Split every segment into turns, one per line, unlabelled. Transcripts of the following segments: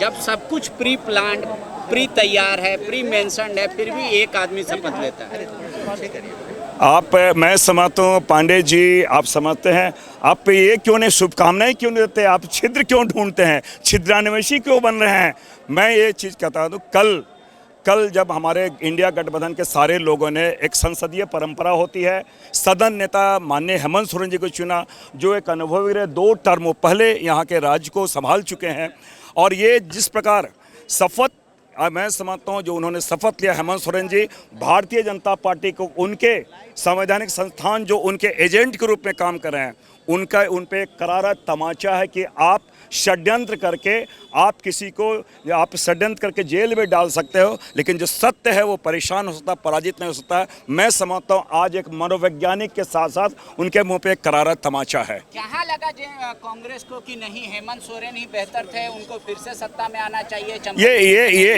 जब सब कुछ प्री प्लान्ड, प्री तैयार है, प्री मेंशन्ड है, फिर भी एक आदमी शपथ लेता है।
मैं समझता हूँ पांडे जी, आप समझते हैं, आप ये क्यों नहीं, शुभकामनाएं क्यों नहीं देते, आप छिद्र क्यों ढूंढते हैं, छिद्रान्वेषी क्यों बन रहे हैं। मैं ये चीज़ कहता हूँ, कल जब हमारे इंडिया गठबंधन के सारे लोगों ने, एक संसदीय परंपरा होती है, सदन नेता माननीय हेमंत सोरेन जी को चुना, जो एक अनुभवी रहे, 2 टर्म पहले यहाँ के राज्य को संभाल चुके हैं। और ये जिस प्रकार शपथ, मैं समझता हूँ जो उन्होंने शपथ लिया हेमंत सोरेन जी, भारतीय जनता पार्टी को, उनके संवैधानिक संस्थान जो उनके एजेंट के रूप में काम कर रहे हैं, उन पे करारा तमाचा है कि आप षड्यंत्र करके, आप किसी को, आप षड्यंत्र करके जेल में डाल सकते हो, लेकिन जो सत्य है वो परेशान हो सकता है, पराजित नहीं हो सकता है। मैं समझता हूँ आज एक मनोवैज्ञानिक के साथ साथ उनके मुंह पे एक करारा तमाचा है।
क्या लगा कांग्रेस को कि नहीं, हेमंत सोरेन ही बेहतर थे, उनको फिर से सत्ता में आना चाहिए?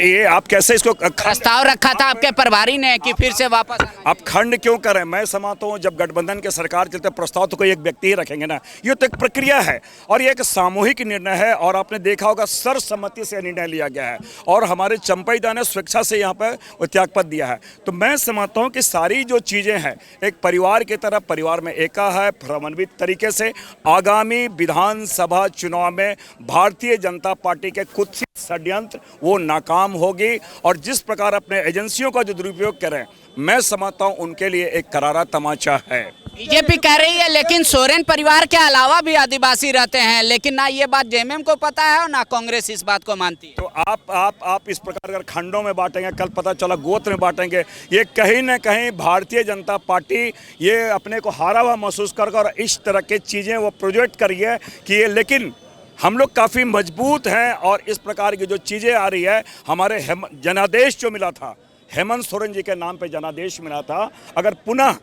ये आप कैसे इसको
प्रस्ताव रखा था आपके प्रभारी ने कि फिर से वापस आना?
आप खंड क्यों करें? मैं समझता हूँ जब गठबंधन के सरकार चलते प्रस्ताव तो कोई एक व्यक्ति ही रखेंगे ना, ये तो एक प्रक्रिया है और ये एक सामूहिक निर्णय है। और आपने देखा होगा सर्वसम्मति से निर्णय लिया गया है और हमारे चंपईदा ने स्वेच्छा से यहाँ पर त्यागपत्र दिया है। तो मैं समझता हूँ कि सारी जो चीज़ें हैं, एक परिवार की तरह, परिवार में एका है, समन्वित तरीके से आगामी विधानसभा चुनाव में भारतीय जनता पार्टी के कुछ षड्यंत्र वो नाकाम होगी। और जिस प्रकार अपने एजेंसियों का जो दुरुपयोग करें, मैं समझता हूं उनके लिए एक करारा तमाचा है।
बीजेपी कह रही है लेकिन सोरेन परिवार के अलावा भी आदिवासी रहते हैं, लेकिन ना ये बात जेएमएम को पता है और ना कांग्रेस इस बात को मानती है।
तो आप इस प्रकार अगर खंडों में बांटेंगे, कल पता चला गोत्र में बांटेंगे, ये कहीं ना कहीं भारतीय जनता पार्टी ये अपने को हारा हुआ महसूस करके और इस तरह की चीज़ें वो प्रोजेक्ट करी है कि ये, लेकिन हम लोग काफ़ी मजबूत हैं और इस प्रकार की जो चीज़ें आ रही है, हमारे जनादेश जो मिला था, हेमंत सोरेन जी के नाम पे जनादेश मिला था, अगर पुनः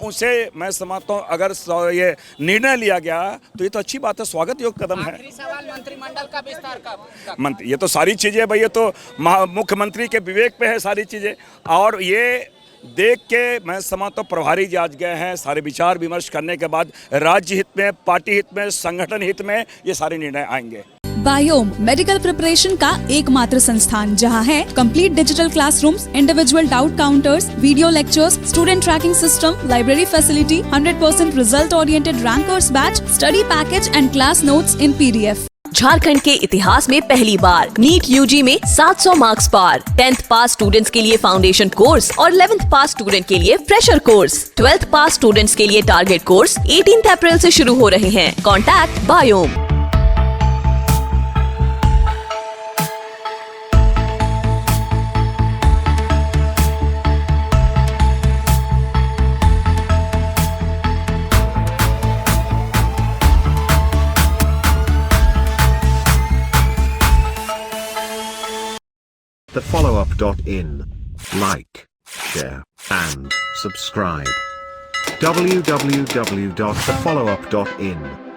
उसे, मैं समझता हूँ अगर ये निर्णय लिया गया तो ये तो अच्छी बात है, स्वागत योग्य कदम है।
आखिरी सवाल, मंत्रिमंडल का विस्तार कब?
ये तो सारी चीज़ें भाई, ये तो मुख्यमंत्री के विवेक पे है सारी चीज़ें। और ये देख के मैं समझता हूँ प्रभारी जी आज गए हैं, सारे विचार विमर्श करने के बाद राज्य हित में, पार्टी हित में, संगठन हित में ये सारे निर्णय आएंगे।
बायोम मेडिकल प्रिपरेशन का एकमात्र संस्थान जहां है complete digital classrooms, individual doubt counters, video lectures, student tracking system, library facility, 100% result oriented rankers batch, study package and class notes in PDF।
Jharkhand के इतिहास में पहली बार नीट यूजी में 700 मार्क्स पार। 10th पास स्टूडेंट्स के लिए फाउंडेशन कोर्स और 11th पास student के लिए फ्रेशर कोर्स। 12th पास स्टूडेंट्स के लिए टारगेट कोर्स 18 अप्रैल से शुरू हो रहे हैं। Contact biome.
thefollowup.in. Like, share, and subscribe. www.thefollowup.in